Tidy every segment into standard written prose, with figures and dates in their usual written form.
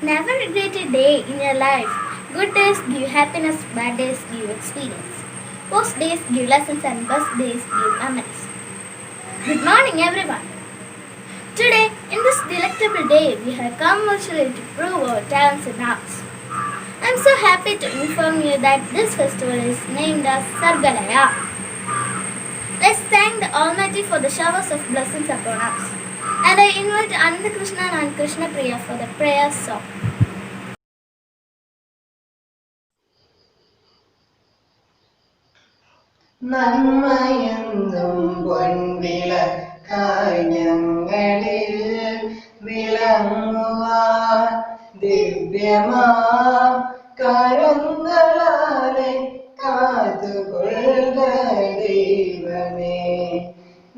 Never regret a day in your life. Good days give happiness, bad days give experience. Worst days give lessons and best days give memories. Good morning everyone. Today, in this delectable day, we have come virtually to prove our talents and arts. I am so happy to inform you that this festival is named as Sargalaya. Let's thank the Almighty for the showers of blessings upon us. And I invite Ananda Krishna and Krishna Priya for the prayer song. നന്മയെന്നും പൊൻവിളക്കായി ഞങ്ങളിൽ വിളങ്ങുവാൻ ദിവ്യമാം കരങ്ങളാലെ കാത്തുകൊള്ളുക ദൈവമേ.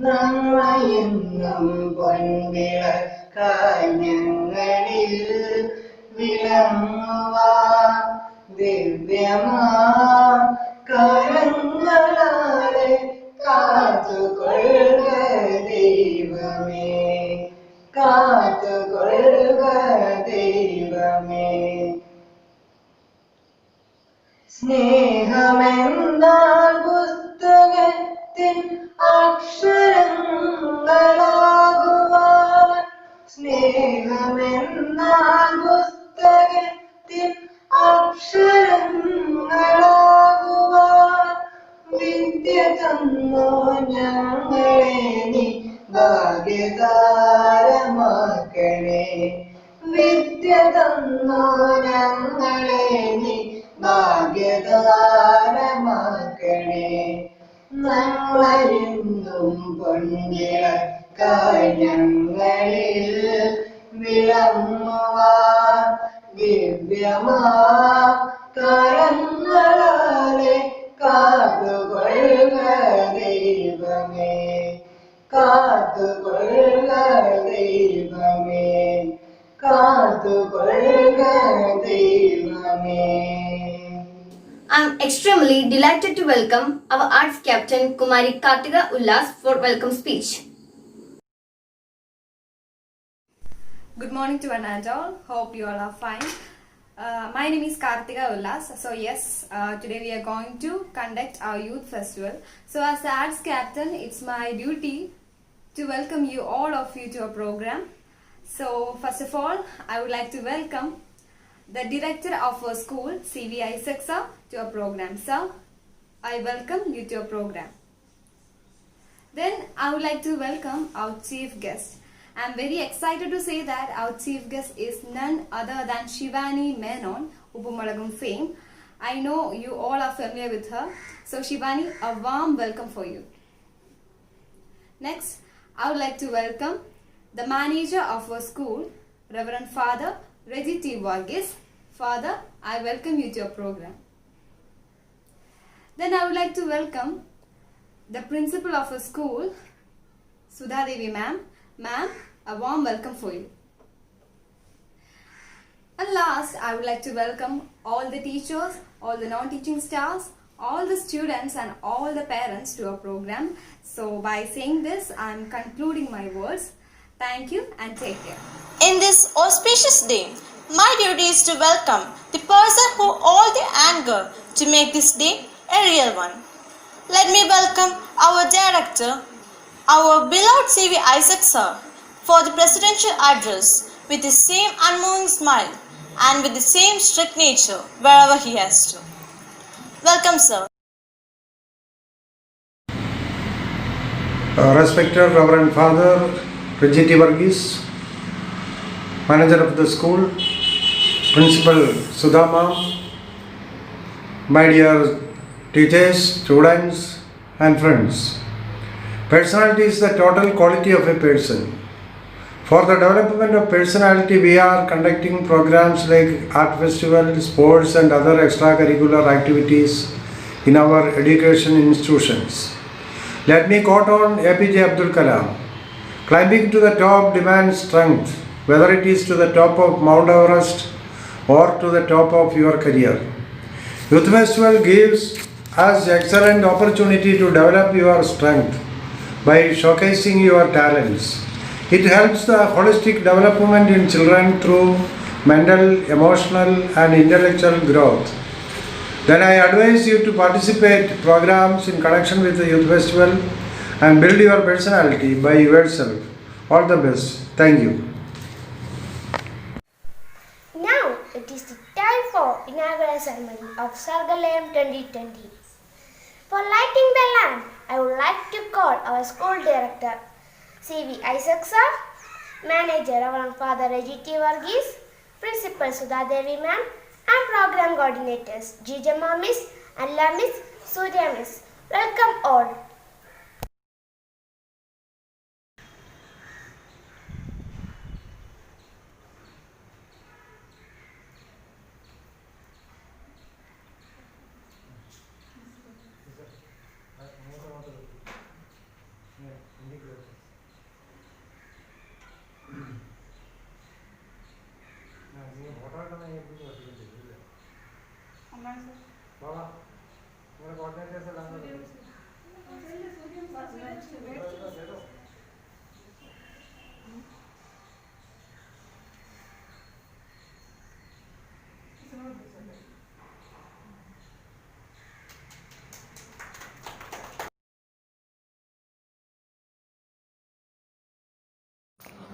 നന്മയെന്നും പൊൻവിളക്കായി ഞങ്ങളിൽ വിളങ്ങുവാൻ ദിവ്യമാം കരങ്ങളാലെ കാത്തുകൊള്ളുക ദൈവമേ, കാത്തുകൊള്ളുക ദൈവമേ. സ്നേഹമെന്നാൽ പുസ്തകത്തിൻ അക്ഷരങ്ങളാകുവാൻ, സ്നേഹമെന്നാൽ പുസ്തകത്തിൻ അക്ഷരങ്ങളാകുവാൻ വിദ്യ തന്നോ ഞങ്ങളെ നീ ഭാഗ്യതാരമാക്കണേ. വിദ്യ തന്നോ ഞങ്ങളെ നീ ഭാഗ്യതാരമാക്കണേ. നന്മയെന്നും പൊൻവിളക്കായി ഞങ്ങളിൽ വിളങ്ങുവാൻ ദിവ്യമാം കരങ്ങളാലെ കാത്തുകൊള്ളുക ദൈവമേ, കാത്തുകൊള്ളുക ദൈവമേ, കാത്തുകൊള്ളുക ദൈവമേ. I'm extremely delighted to welcome our arts captain Kumari Kartika Ullas for welcome speech. Good morning to one and all. Hope you all are fine. My name is Kartika Ullas. So yes, today we are going to conduct our youth festival. So as the arts captain, it's my duty to welcome you all of you to our program. So first of all, I would like to welcome the director of our school, CV Isaac sir, to our program. Sir, I welcome you to our program. Then I would like to welcome our chief guest. I am very excited to say that our chief guest is none other than Shivani Menon, Uppumalagam fame. I know you all are familiar with her. So Shivani, a warm welcome for you. Next, I would like to welcome the manager of our school, Reverend Father Reggie T. Varghese. Father, I welcome you to your program. Then I would like to welcome the principal of our school, Sudha Devi ma'am. Ma'am, a warm welcome for you. And last, I would like to welcome all the teachers, all the non-teaching staffs, all the students and all the parents to our program. So by saying this, I am concluding my words. Thank you and take care. In this auspicious day, my duty is to welcome the person who all the anger to make this day a real one. Let me welcome our director, our beloved CV Isaac sir, for the presidential address with the same unmoving smile and with the same strict nature wherever he has to. Welcome, sir. Respected Reverend Father Reggie T. Varghese, manager of the school, Principal Sudama, my dear teachers, students and friends. Personality is the total quality of a person. For the development of personality, we are conducting programs like art festival, sports and other extracurricular activities in our education institutions. Let me quote on APJ Abdul Kalam. Climbing to the top demands strength, whether it is to the top of Mount Everest or to the top of your career. Youth Festival gives us excellent opportunity to develop your strength by showcasing your talents. It helps the holistic development in children through mental, emotional, and intellectual growth. Then I advise you to participate programs in connection with the youth festival and build your personality by yourself. All the best. Thank you. Now it is the time for inaugural ceremony of Sargalayam 2020. For lighting the lamp, I would like to call our school director C.V. Isaac sir, manager Reverend Father Reggie T. Varghese, principal Sudha Devi ma'am, and program coordinators Jijama miss, Allah miss, Surya miss. Welcome all.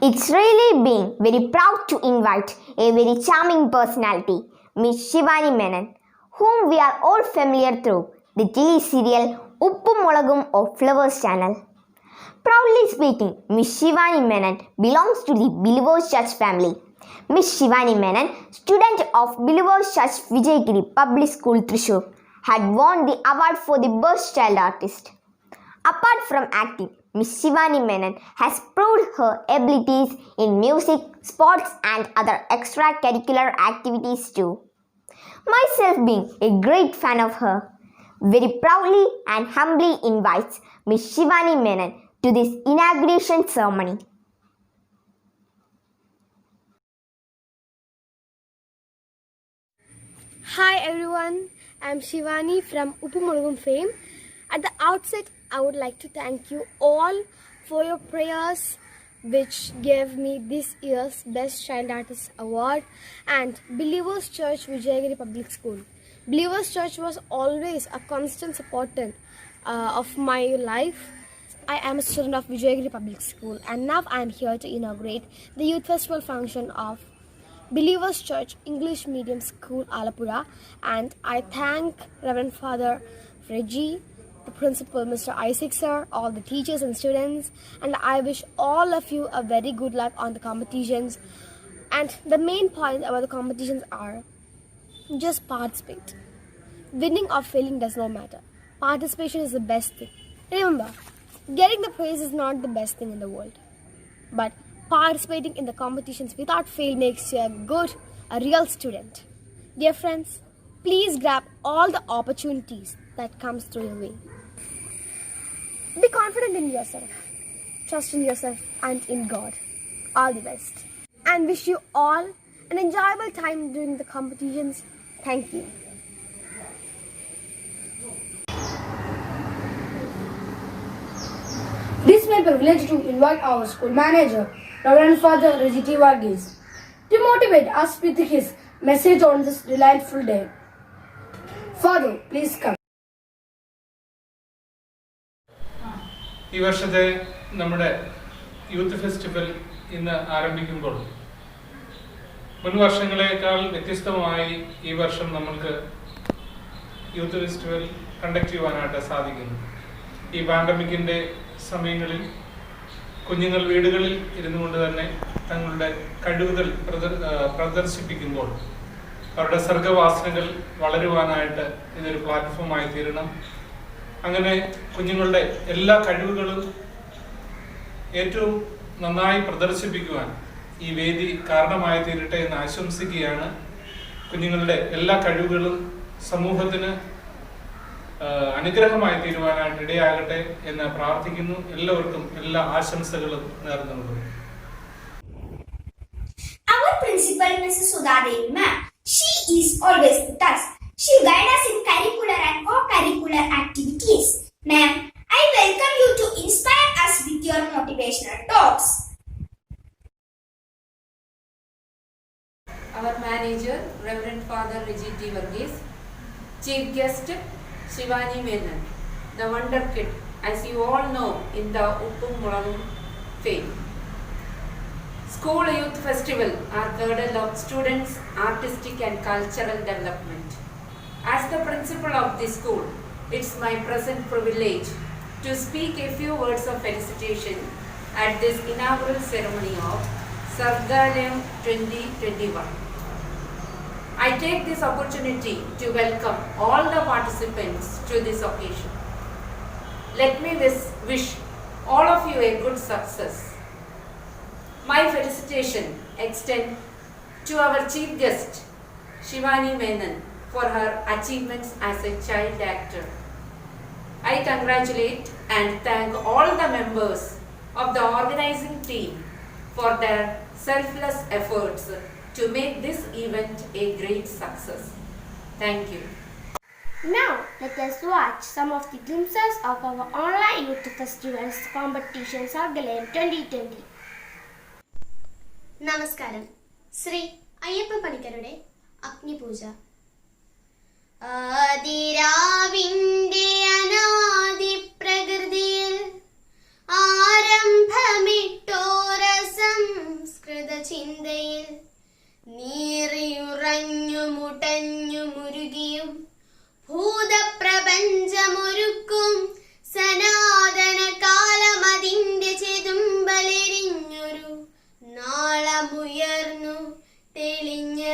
It's really been very proud to invite a very charming personality, Miss Shivani Menon, whom we are all familiar through the TV serial Uppu Molagum of Flowers channel. Proudly speaking, Miss Shivani Menon belongs to the Believers Church family. Miss Shivani Menon, student of Believers Church Vijayagiri Public School Thrissur, had won the award for the Best Child Artist. Apart from acting, Miss Shivani Menon has proved her abilities in music, sports and other extracurricular activities too. Myself being a great fan of her, very proudly and humbly invites Miss Shivani Menon to this inauguration ceremony. Hi everyone, I'm Shivani from Uppu Molagum fame. At the outset, I would like to thank you all for your prayers which gave me this year's Best Child Artist Award and Believers Church Vijayagiri Public School. Believers Church was always a constant supporter of my life. I am a student of Vijayagiri Public School and now I am here to inaugurate the Youth Festival function of Believers Church English Medium School Alapura, and I thank Reverend Father Reggie, the principal Mr. Isaac sir, all the teachers and students, and I wish all of you a very good luck on the competitions. And the main point about the competitions are just participate. Winning or failing does not matter. Participation is the best thing. Remember, getting the praise is not the best thing in the world, but participating in the competitions without fail makes you a real student. Dear friends, please grab all the opportunities that comes through your way. Be confident in yourself, trust in yourself and in God. All the best. And wish you all an enjoyable time during the competitions. Thank you. This may be privilege to invite our school manager, Reverend Father Reggie T. Varghese, to motivate us with his message on this delightful day. Father, please come. ഈ വർഷത്തെ നമ്മുടെ youth festival ഇന്ന് ആരംഭിക്കുമ്പോൾ മുൻ വർഷങ്ങളെക്കാൾ വ്യത്യസ്തമായി ഈ വർഷം നമുക്ക് യൂത്ത് ഫെസ്റ്റിവൽ കണ്ടക്ട് ചെയ്യുവാനായിട്ട് സാധിക്കുന്നു. ഈ പാൻഡമിക്കിൻ്റെ സമയങ്ങളിൽ കുഞ്ഞുങ്ങൾ വീടുകളിൽ ഇരുന്നു കൊണ്ട് തന്നെ തങ്ങളുടെ കഴിവുകൾ പ്രദർശിപ്പിക്കുമ്പോൾ അവരുടെ സർഗവാസനകൾ വളരുവാനായിട്ട് ഇതൊരു പ്ലാറ്റ്ഫോമായി തീരണം. അങ്ങനെ കുഞ്ഞുങ്ങളുടെ എല്ലാ കഴിവുകളും ഏറ്റവും നന്നായി പ്രദർശിപ്പിക്കുവാൻ ഈ വേദി കാരണമായി തീരട്ടെ എന്ന് ആശംസിക്കുകയാണ്. കുഞ്ഞുങ്ങളുടെ എല്ലാ കഴിവുകളും സമൂഹത്തിന് അനുഗ്രഹമായി തീരുവാനായിട്ട് ഇടയാകട്ടെ എന്ന് പ്രാർത്ഥിക്കുന്നു. എല്ലാവർക്കും എല്ലാ ആശംസകളും നേർന്നുകൊള്ളുന്നു. Our principal, Mrs. Sudha Devi ma'am, she is always with us. She guides us in curricular and co-curricular activities. Ma'am, I welcome you to inspire us with your motivational talks. our manager, Reverend Father Reggie T. Varghese, chief guest, Shivani Menon, the wonder kid, as you all know in the Uppum fame. School Youth Festival are girdle of students' artistic and cultural development. As the principal of the school, it's my present privilege to speak a few words of felicitation at this inaugural ceremony of Sargalayam 2021. I take this opportunity to welcome all the participants to this occasion. Let me wish all of you a good success. My felicitation extend to our chief guest, Shivani Menon, for her achievements as a child actor. I congratulate and thank all the members of the organizing team for their selfless efforts to make this event a great success. Thank you. Now, let us watch some of the glimpses of our online youth festivals competition Sargalayam 2020. നമസ്കാരം. ശ്രീ അയ്യപ്പ പണിക്കരുടെ അഗ്നിപൂജ. ആദിരാവിന്റെ അനാദി പ്രകൃതിയിൽ ആരംഭമിട്ടോര സംസ്കൃത ചിന്തയിൽ നീറിയുറഞ്ഞു മുടഞ്ഞു മുരുകിയും ഭൂതപ്രപഞ്ചമൊരുക്കും സനാതന കാലമതിന്റെ ചെതുമ്പലെരിഞ്ഞൊരു നാളമുയർന്നു തെളിഞ്ഞതാണഗ്നി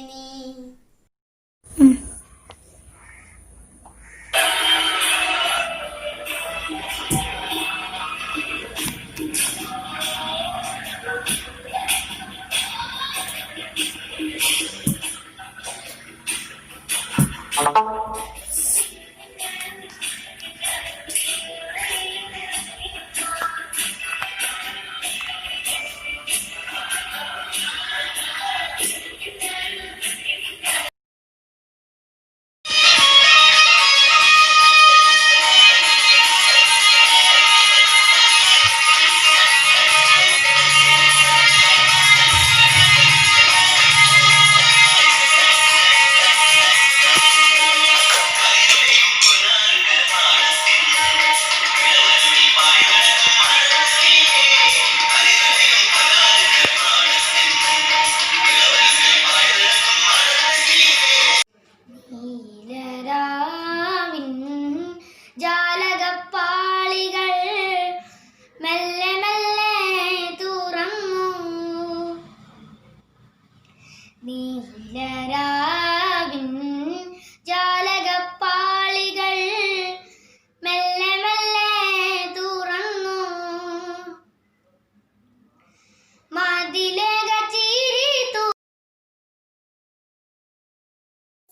നീ.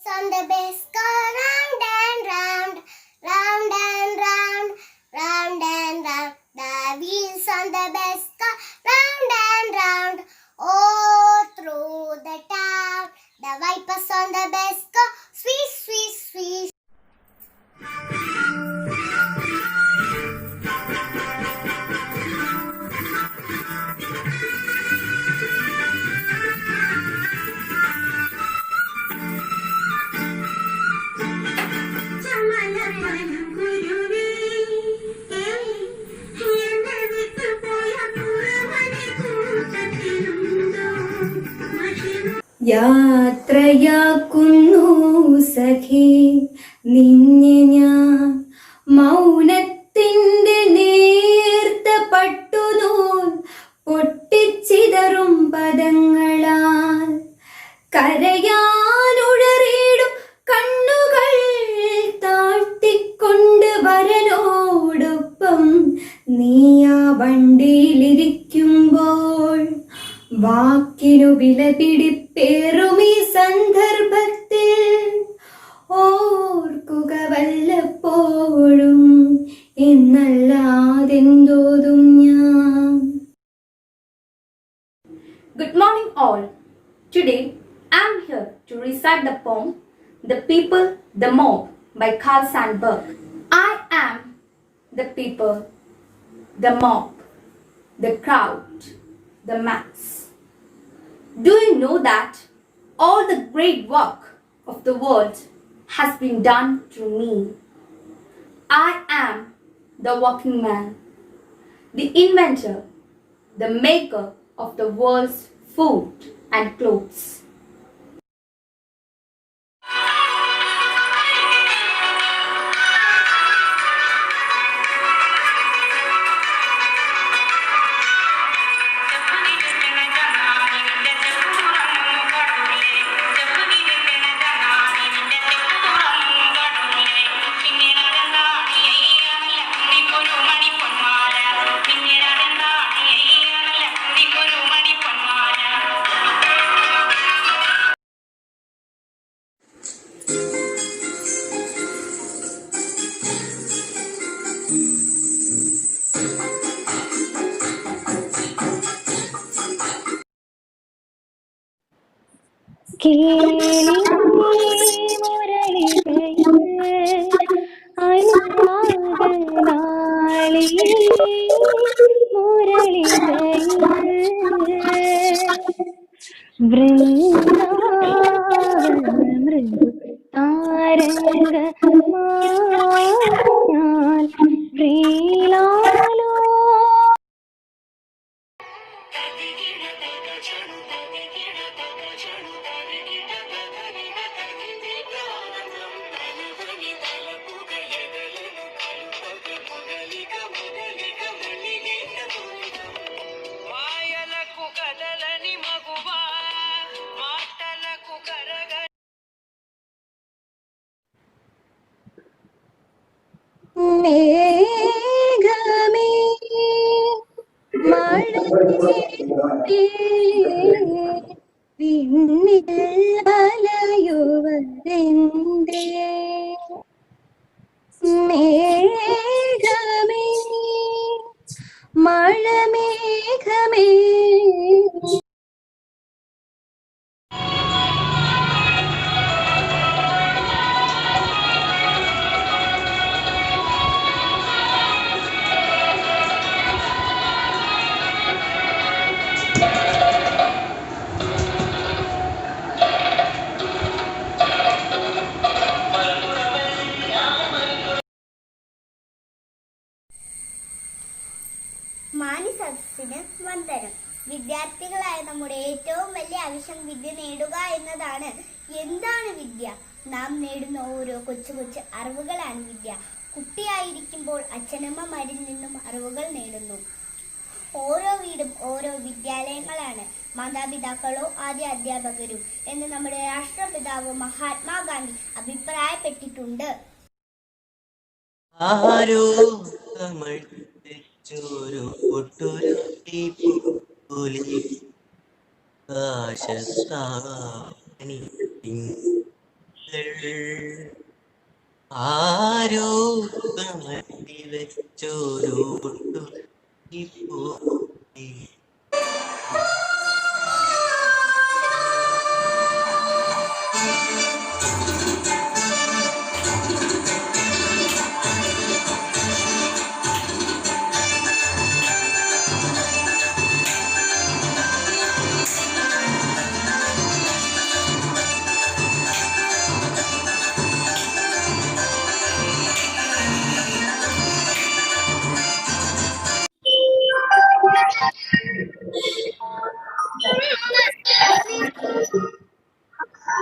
On the best go round and round, round and round, round and round. The wheels on the best go round and round, all through the town. The wipers on the best go swish, swish, swish. യാത്രയാക്കുന്നു സഖി നിന്നെ ഞാൻ മൗനത്തിൻ്റെ നേർത്ത പട്ടുനൂൽ പൊട്ടിച്ചിതറും പദങ്ങളാൽ കരയാനുഴറിയിടും കണ്ണുകൾ താഴ്ത്തിക്കൊണ്ട് വരനോടൊപ്പം നീയാ വണ്ടിയിലിരിക്കുമ്പോൾ വാക്കിനു വിലപിടിപ്പേറുമീ സന്ദർഭത്തിൽ ഓർക്കുക വല്ലപ്പോഴും എന്നല്ലാതെന്തോതും ഞാൻ. Good morning all. Today I am here to recite the poem The People, the Mob by Carl Sandburg. I am the people, the mob, the crowd, the mass. Do you know that all the great work of the world has been done through me? I am the working man, the inventor, the maker of the world's food and clothes. മേഘമേ വിണ്ണിൽ അലയുവതെന്തേ മേഘമേ മഴമേഘമേ മാന്യസദസ്സിന് വന്ദനം. വിദ്യാർത്ഥികളായ നമ്മുടെ ഏറ്റവും വലിയ ആവശ്യം വിദ്യ നേടുക എന്നതാണ്. എന്താണ് വിദ്യ? നാം നേടുന്ന ഓരോ കൊച്ചു കൊച്ചു അറിവുകളാണ് വിദ്യ. കുട്ടിയായിരിക്കുമ്പോൾ അച്ഛനമ്മമാരിൽ നിന്നും അറിവുകൾ നേടുന്നു. ഓരോ വീടും ഓരോ വിദ്യാലയങ്ങളാണ്. മാതാപിതാക്കളോ ആദ്യ അധ്യാപകരും എന്ന് നമ്മുടെ രാഷ്ട്രപിതാവ് മഹാത്മാഗാന്ധി അഭിപ്രായപ്പെട്ടിട്ടുണ്ട്. ആരോ നമ്മൾ ചോരു പൊട്ടുരുട്ടി പൂലി ആശസാനി ആരോ കമത്തി വെച്ചോരു പൊട്ടുരുട്ടി പൂലി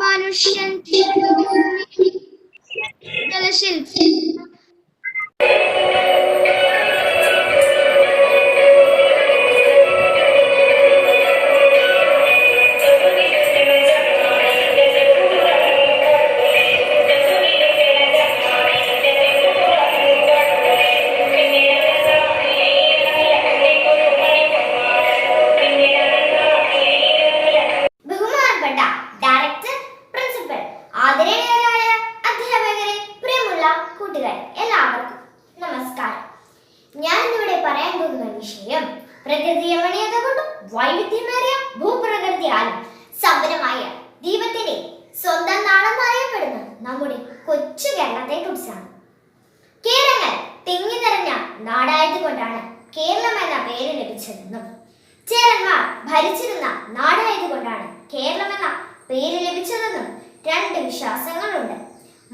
മനുഷ്യൻ ശില്പി പ്രകൃതി രമണീയത കൊണ്ടും വൈവിധ്യമേറിയ ഭൂപ്രകൃതിയാലും സമ്പന്നമായ ദൈവത്തിന്റെ സ്വന്തം നാടെന്നറിയപ്പെടുന്ന നമ്മുടെ കൊച്ചു കേരളത്തെ കുറിച്ചാണ്. കേരളങ്ങൾ തിങ്ങി നിറഞ്ഞ നാടായതുകൊണ്ടാണ് കേരളം എന്ന പേര് ലഭിച്ചതെന്നും ചേരന്മാർ ഭരിച്ചിരുന്ന നാടായതുകൊണ്ടാണ് കേരളം എന്ന പേര് ലഭിച്ചതെന്നും രണ്ട് വിശ്വാസങ്ങളുണ്ട്.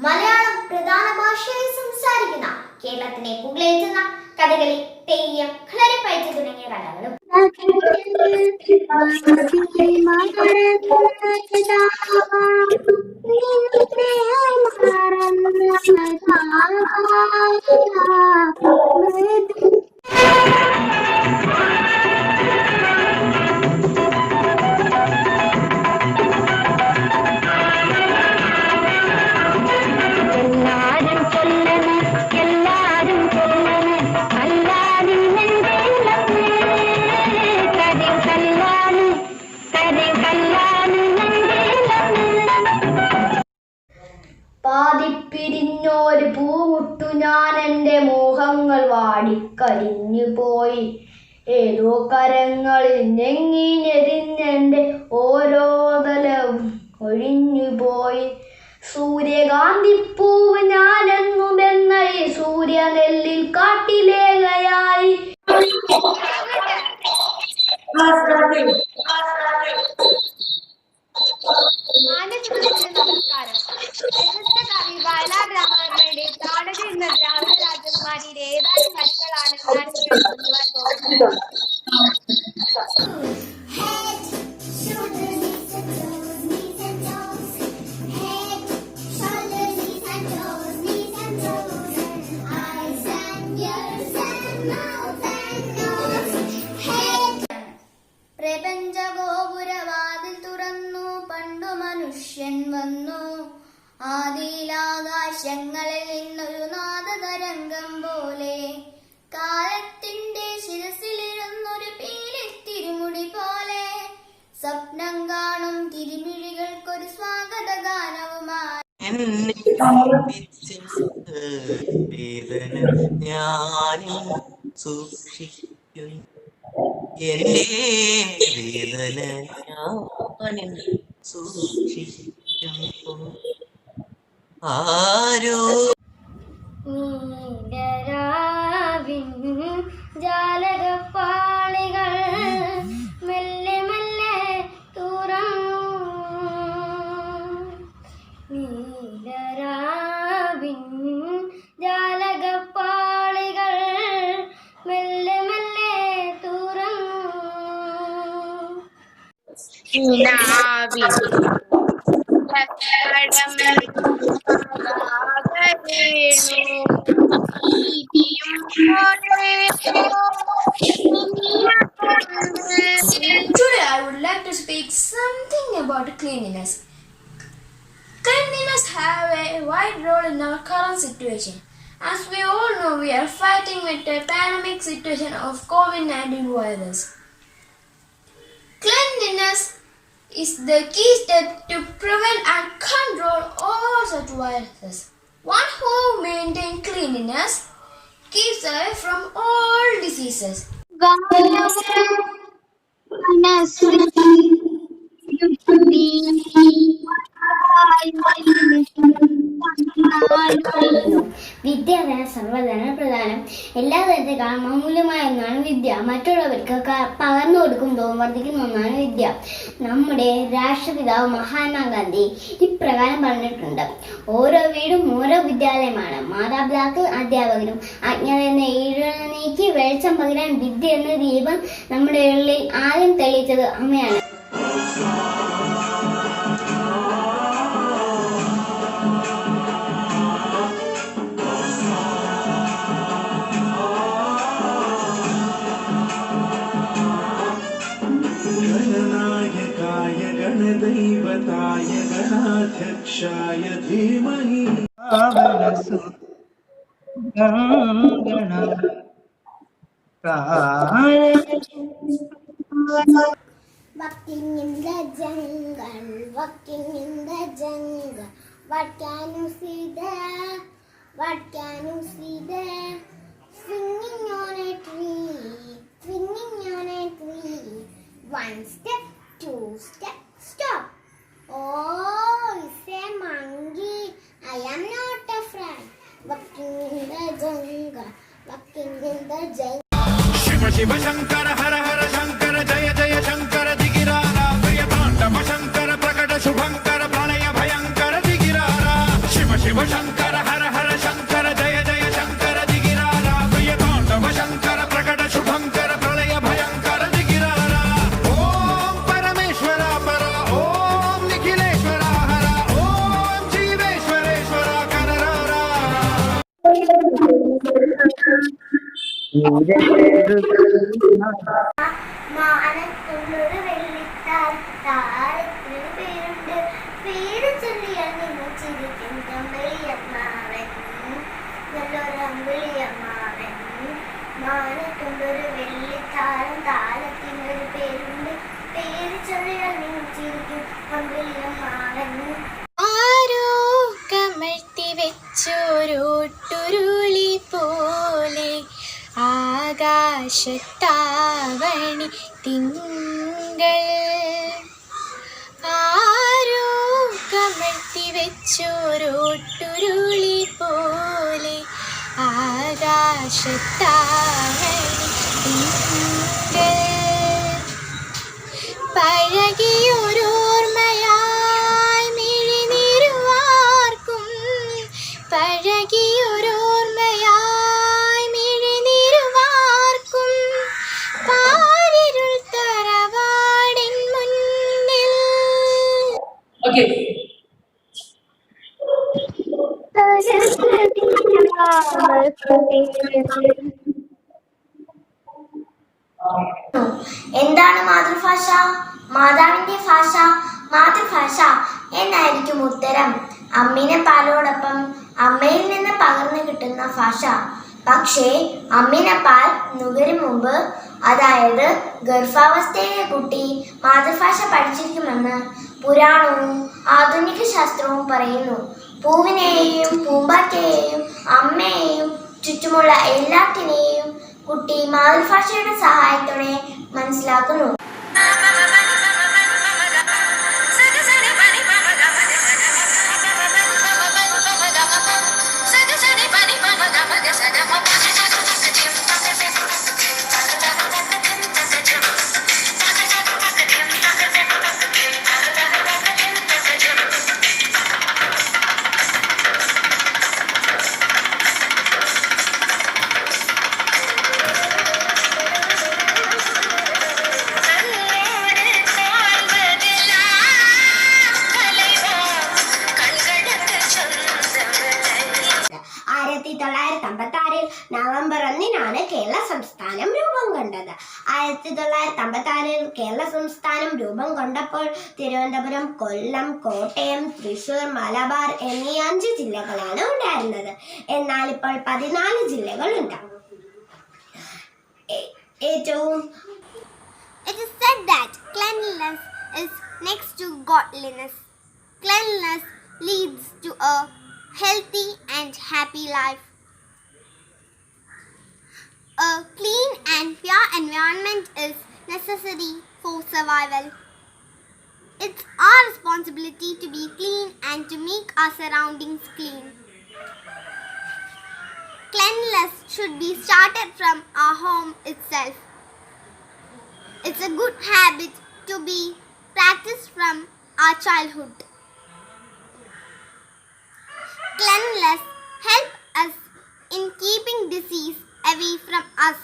മലയാളം പ്രധാന ഭാഷയായി സംസാരിക്കുന്ന കേരളത്തിനെ പുകഴ്ത്തുന്ന കഥകളി, തെയ്യം, കളരിപ്പയറ്റ് തുടങ്ങിയ കലകളും പാതിപ്പിരിഞ്ഞോര് പൂമുട്ടു ഞാൻ എൻ്റെ മോഹങ്ങൾ വാടിക്കരിഞ്ഞു പോയി. ഏതോ കരങ്ങളിൽ ഞെങ്ങിഞ്ഞെരിഞ്ഞെൻ്റെ ഓരോ തലവും ഒഴിഞ്ഞുപോയി. സൂര്യകാന്തിപ്പൂവ് ഞാനെന്നുമെന്ന ഈ സൂര്യനെല്ലിൽ കാട്ടിലേകയായി. നമസ്കാരം. പ്രശസ്ത കവി വയലാർ രാമവർമ്മയുടെ താടക എന്ന ദ്രാവിഡ രാജകുമാരിയുടെ ഏതാനും വരികളാണ് ഞാൻ ചൊല്ലുവാൻ പോകുന്നത്. പ്രപഞ്ചഗോപുരവാതിൽ തുറന്നു പണ്ടു മനുഷ്യൻ വന്നു. ആദിയിലാകാശങ്ങളിൽ നിന്നൊരു നാദതരംഗം പോലെ കാലത്തിന്റെ ശിരസിലിരുന്നൊരു പീലിത്തിരുമുടി പോലെ സ്വപ്നം കാണും തിരുമിഴികൾക്കൊരു സ്വാഗത ഗാനവുമായി. വേദന ഞാനും സൂക്ഷിക്കും, എന്റെ വേദന ഞാനും സൂക്ഷിക്കും. ആരോ നീലരാവിൻ ജാലകപ്പാളികൾ മെല്ലെ മെല്ലെ തുറന്നു. നീലരാവിൻ ജാലകപ്പാളികൾ മെല്ലെ മെല്ലെ തുറന്നു. Today I would like to speak something about cleanliness. Cleanliness have a wide role in our current situation. As we all know, we are fighting with a pandemic situation of COVID-19 virus. Cleanliness is the key step to prevent and control all such viruses. One who maintains cleanliness keeps away from all diseases. വിദ്യാധന സർവ്വധന പ്രധാനം. എല്ലാ തരത്തെക്കാളും അമൂല്യമായ ഒന്നാണ് വിദ്യ. മറ്റുള്ളവർക്ക് പകർന്നു കൊടുക്കും തോറും വർദ്ധിക്കുന്ന ഒന്നാണ് വിദ്യ. നമ്മുടെ രാഷ്ട്രപിതാവ് മഹാത്മാഗാന്ധി ഇപ്രകാരം പറഞ്ഞിട്ടുണ്ട്: ഓരോ വീടും ഓരോ വിദ്യാലയമാണ്. മാതാപിതാക്കൾ അധ്യാപകരും. അജ്ഞത എന്ന ഇരുൾ നീക്കി വെളിച്ചം പകരാൻ വിദ്യ എന്ന ദീപം നമ്മുടെ ഉള്ളിൽ ആദ്യം തെളിയിച്ചത് അമ്മയാണ്. गणनायकाय गणदैवताय गणाध्यक्षाय धीमहि Walking in the jungle, what can you see there? What can you see there? Swinging on a tree. One step, two step, stop. Oh, it's a monkey. I am not afraid. Walking in the jungle. Shiv Shiv Shankar हर हर शंकर जय जय शंकर दिगिरारा प्रिय तांडव शंकर മാനത്തുള്ളൊരു വെള്ളിത്താൽ താരത്തിന് പേരുണ്ട്. പേര് ചൊല്ലിയാൽ നിങ്ങൾ ചിരിക്കും. അമ്പിളിയമ്മാവൻ, നല്ലൊരു അമ്പിളിയമ്മാവൻ. മാനത്തുള്ളൊരു വെള്ളിത്താരം താരത്തിനൊരു പേരുണ്ട്. പേര് ചൊല്ലിയാൽ നിങ്ങൾ ചിരിക്കും. അമ്പിളിയമ്മാവൻ. ആരോ കമഴ്ത്തി വെച്ചോരോട്ടുരുളി പോലെ ആകാശത്താവണി തിങ്കൾ. ആരോ കമഴ്ത്തി വെച്ചോരോട്ടുരുളി പോലെ ആകാശത്താവണി തിങ്കൾ. പഴകിയൊരോർമ്മയായി മിഴിനീരുവാർക്കും, പഴകിയൊരോർമ്മയായി മിഴിനീരുവാർക്കും പാരിരുൾ തറവാടിൻ മുന്നിൽ. എന്താണ് മാതൃഭാഷ? മാതാവിന്റെ ഭാഷ മാതൃഭാഷ എന്നായിരിക്കും ഉത്തരം. അമ്മിനെ പാലോടൊപ്പം അമ്മയിൽ നിന്ന് പകർന്നു കിട്ടുന്ന ഭാഷ. പക്ഷേ അമ്മിനെ പാൽ നുകരും മുമ്പ്, അതായത് ഗർഭാവസ്ഥയിലെ കുട്ടി മാതൃഭാഷ പഠിച്ചിരിക്കുമെന്ന് പുരാണവും ആധുനിക ശാസ്ത്രവും പറയുന്നു. പൂവിനെയും പൂമ്പാറ്റയെയും അമ്മയെയും ചുറ്റുമുള്ള എല്ലാത്തിനെയും കുട്ടി മാതൃഭാഷയുടെ സഹായത്തോടെ മനസ്സിലാക്കുന്നു. നവംബർ 1 കേരള സംസ്ഥാനം രൂപം കൊണ്ടത്. 1956 കേരള സംസ്ഥാനം രൂപം കൊണ്ടപ്പോൾ തിരുവനന്തപുരം, കൊല്ലം, കോട്ടയം, തൃശൂർ, മലബാർ എന്നീ 5 ജില്ലകളാണ് ഉണ്ടായിരുന്നത്. എന്നാൽ ഇപ്പോൾ 14 ജില്ലകളുണ്ട്. It is said that cleanliness is next to godliness. Cleanliness leads to a healthy and happy life. A clean and pure environment is necessary for survival. It's our responsibility to be clean and to make our surroundings clean. Cleanliness should be started from our home itself. It's a good habit to be practiced from our childhood. Cleanliness helps us in keeping disease away from us.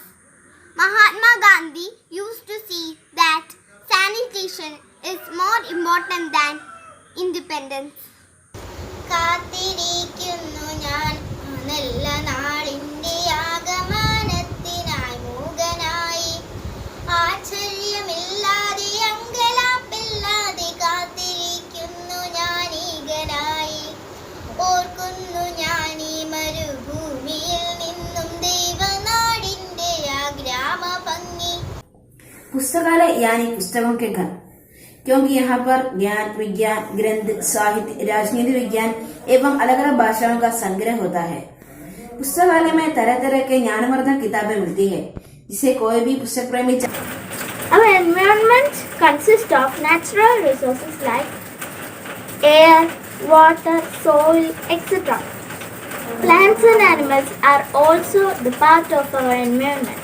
Mahatma Gandhi used to see that sanitation is more important than independence. കാത്തിരിക്കുന്നു ഞാൻ നല്ല നാളിൻ്റെ ആഗമനത്തിനായി മൂകനായി, ആശ്ചര്യമില്ലാതെ അങ്കലാപ്പില്ലാതെ കാത്തിരിക്കുന്നു ഞാൻ ഈഗനായി. ഓർക്കുന്നു ഞാൻ ഈ മരുഭൂമിയിൽ നിന്നും ദൈവനാടിൻ്റെ ആ ഗ്രാമഭംഗി. पुस्तकालय यानी पुस्तकों के घर, क्योंकि यहाँ पर ज्ञान, विज्ञान, ग्रंथ, साहित्य, राजनीति विज्ञान एवं अलग अलग भाषाओं का संग्रह होता है. पुस्तकालय में तरह तरह के ज्ञानवर्धक किताबें मिलती है, जिसे कोई भी पुस्तक प्रेमी. Our environment consists of natural resources like air, water, soil, etc. Plants and animals are also the part of our environment.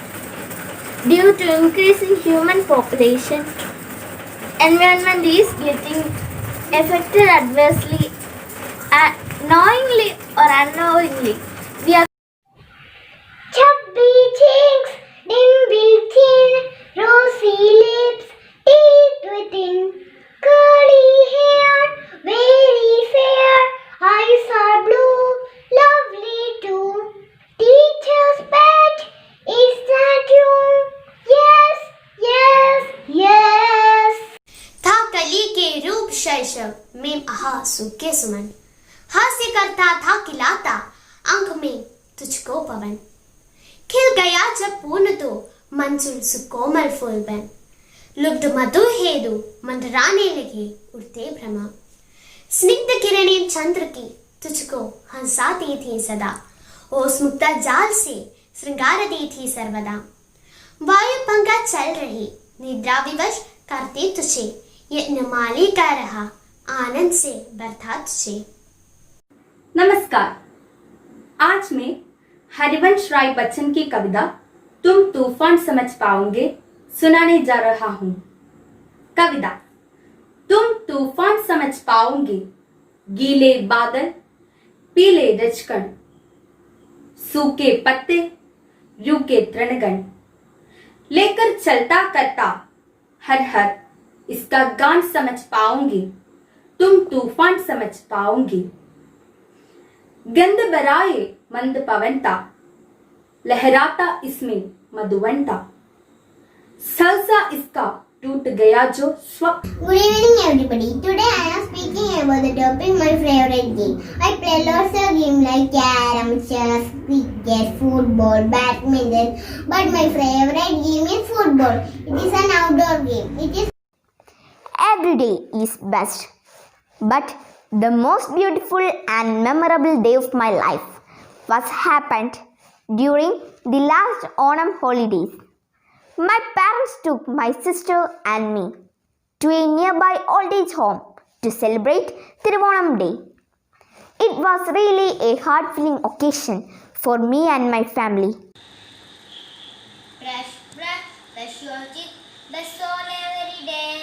Due to increasing human population, environment is getting affected adversely, knowingly or unknowingly. We are Chubby cheeks, dimple chin, rosy lips, teeth within, curly hair, very fair, eyes are blue, lovely too. Teacher's pet is शैशव में आहा सूखे सुमन, हास्य करता था खिलाता आंख में तुझको पवन। खिल गया जब पूर्ण तो मंजुल सुकोमल फूल बन, लुब्ध मधु हेदु मंडराने लगे उड़ते भ्रमा। स्निग्ध किरणें चंद्र की तुझको हंसाती थी सदा, ओस मुक्ता जाल से श्रृंगारती थी सर्वदा। वायु पंखा चल रही निद्रा विवश करते तुझे, यज्ञ माली का रहा आनंद से बरथा तुझे। नमस्कार, आज मैं हरिवंश राय बच्चन की कविता तुम तूफान समझ पाओगे सुनाने जा रहा हूँ। कविता। तुम तूफान समझ पाओगे, गीले बादल पीले रजकण, सूखे पत्ते रूखे तृणगण, लेकर चलता करता हर हर इसका गान समझ पाओगे, तुम तूफान समझ पाओगे। गंध बराए मंद पवनता, लहराता इसमें मधुवनता, सहसा इसका टूट गया जो स्वप्न। Good evening everybody. Today I am speaking about the topic my favorite game. I play lots of games like carom, chess, cricket, football, badminton. But my favorite game is football. It is an outdoor game. Every day is best, but the most beautiful and memorable day of my life was happened during the last Onam holidays. My parents took my sister and me to a nearby old age home to celebrate Thiruvonam Day. It was really a heart-filling occasion for me and my family. Brush, brush, brush your teeth, brush on every day.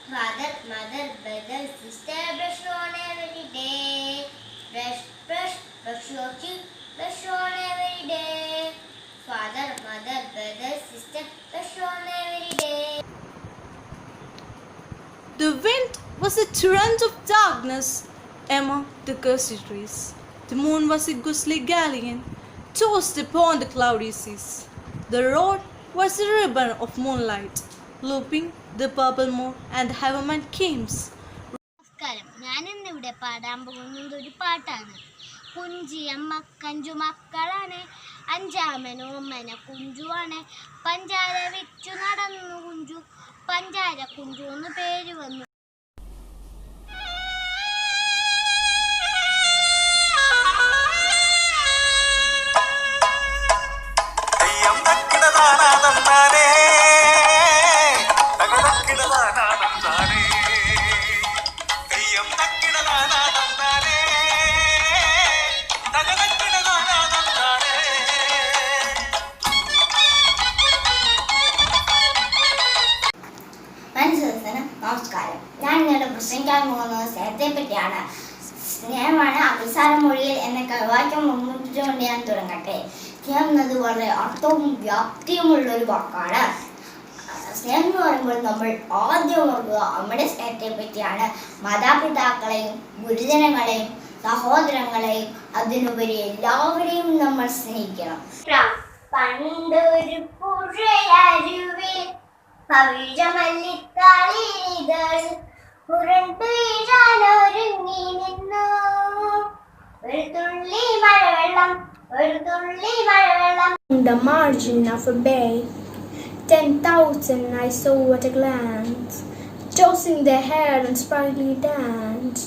Father, mother, brother, sister, brush on every day. Brush, brush, brush your teeth, brush on every day. Father, mother, brother, sister, brush on every day. The wind was a torrent of darkness among the gusty trees. The moon was a ghostly galleon tossed upon the cloudy seas. The road was a ribbon of moonlight, looping the purple moon and the heavenly kings. നമസ്കാരം, ഞാനിന്നിവിടെ പാടാൻ പോകുന്നത് ഒരു പാട്ടാണ്. കുഞ്ചിയമ്മ കഞ്ചു മക്കളാണ്, അഞ്ചാമനോമ്മന കുഞ്ചുവാണ്. പഞ്ചാര വിച്ചു നടന്നു കുഞ്ചു, പഞ്ചാര കുഞ്ചു എന്ന് പേര് വന്നു. നമസ്കാരം, ഞാൻ ഇന്നലെ പ്രസംഗിക്കാൻ പോകുന്നത് സ്നേഹത്തെ പറ്റിയാണ്. സ്നേഹമാണ് അഭിസാര മൊഴിയിൽ എന്ന കവിവാക്യം മുൻകൂട്ടിച്ചുകൊണ്ട് ഞാൻ തുടങ്ങട്ടെ. സ്നേഹം എന്നത് വളരെ അർത്ഥവും വ്യാപ്തിയുമുള്ള ഒരു വാക്കാണ്. സ്നേഹം എന്ന് പറയുമ്പോൾ നമ്മൾ ആദ്യം ഓർക്കുക നമ്മുടെ സ്നേഹത്തെ പറ്റിയാണ്. മാതാപിതാക്കളെയും ഗുരുജനങ്ങളെയും സഹോദരങ്ങളെയും അതിനുപരി എല്ലാവരെയും നമ്മൾ സ്നേഹിക്കണം. പണ്ടൊരു പുഴയരുവിൽ പവിഴമല്ലിക്കാളികൾ ഉരുണ്ടുവീഴാനൊരുങ്ങി നിന്നു. ഒരു തുള്ളി മഴവെള്ളം, ഒരു തുള്ളി മഴവെള്ളം. On the margin of a bay, 10,000 I saw at a glance, tossing their hair and sprightly dance.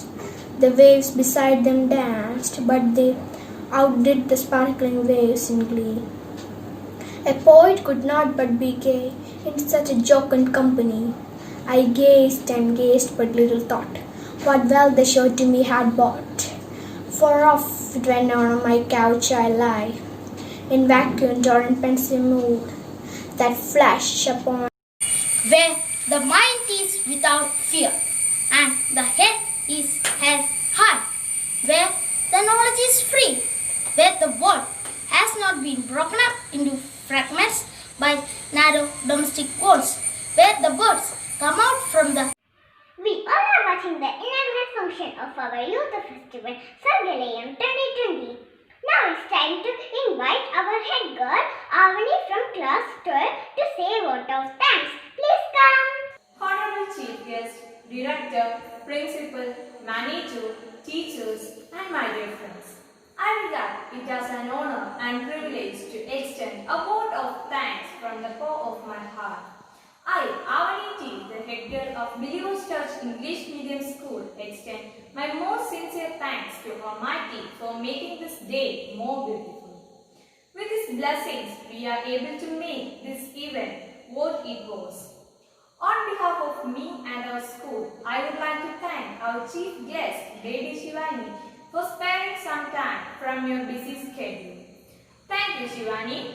The waves beside them danced, but they outdid the sparkling waves in glee. A poet could not but be gay in such a jocund company. I gazed and gazed, but little thought what wealth the show to me had bought. For oft when on my couch I lie, in vacuum or in pensive mood, that flash upon Where the mind is without fear and the head is held high, where the knowledge is free, where the world has not been broken up into fragments by narrow domestic walls, where the birds come out from the... We all are watching the inaugural function of our youth festival, Sargalayam 2020. Now it's time to invite our head girl, Avani from class 12 to say a word of thanks. Please come. Honorable chief guest, director, principal, manager, teachers, and my dear friends. I regard it as an honor and privilege to extend a vote of thanks from the core of my heart. I, Avani, the head girl of Believers Church English Medium School, extend my most sincere thanks to Almighty for making this day more beautiful. With His blessings, we are able to make this event what it was. On behalf of me and our school, I would like to thank our chief guest, Lady Shivani, for sparing some time from your busy schedule. Thank you, Shivani.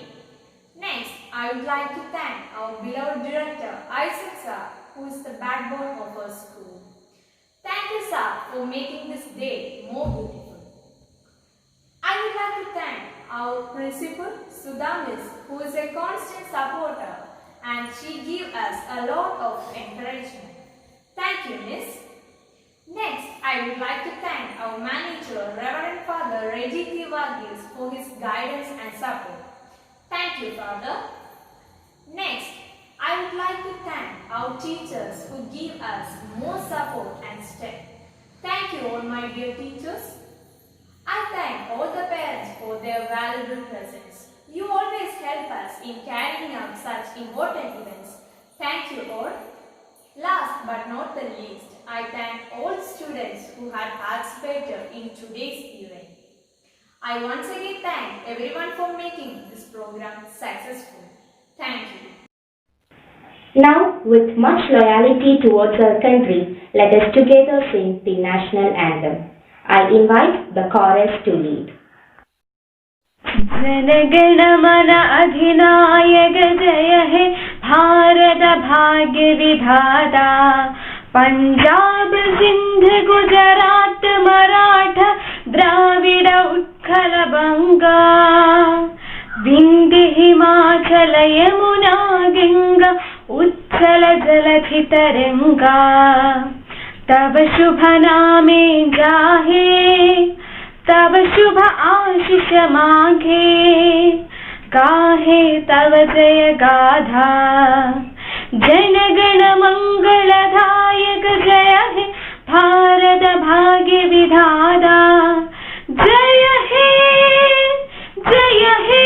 Next, I would like to thank our beloved director, Isaac sir, who is the backbone of our school. Thank you, sir, for making this day more beautiful. I would like to thank our principal, Sudha Miss, who is a constant supporter, and she gives us a lot of encouragement. Thank you, Miss. Next, I would like to thank our manager, Reverend Father Reggie Varghese, for his guidance and support. Thank you, Father. Next, I would like to thank our teachers who give us more support and strength. Thank you, all my dear teachers. I thank all the parents for their valuable presence. You always help us in carrying out such important events. Thank you all. Last but not the least, I thank all students who had participated in today's event. I once again thank everyone for making this program successful. Thank you. Now, with much loyalty towards our country, let us together sing the national anthem. I invite the chorus to lead. जनगण मन अधिनायक जय हे भारत भाग्य विधाता पंजाब सिंध गुजरात मराठा द्राविड उत्कल बंगा विंध्य हिमाचल यमुना गंगा उच्चल जलधि तरंगा तब शुभ नामे जाहे तब शुभ आशीष मांगे गाहे तव जय गाथा जनगण मंगलदायक जय हे भारत भाग्य विधाता जय हे जय हे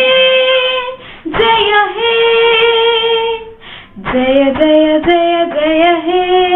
जय हे जय जय जय जय हे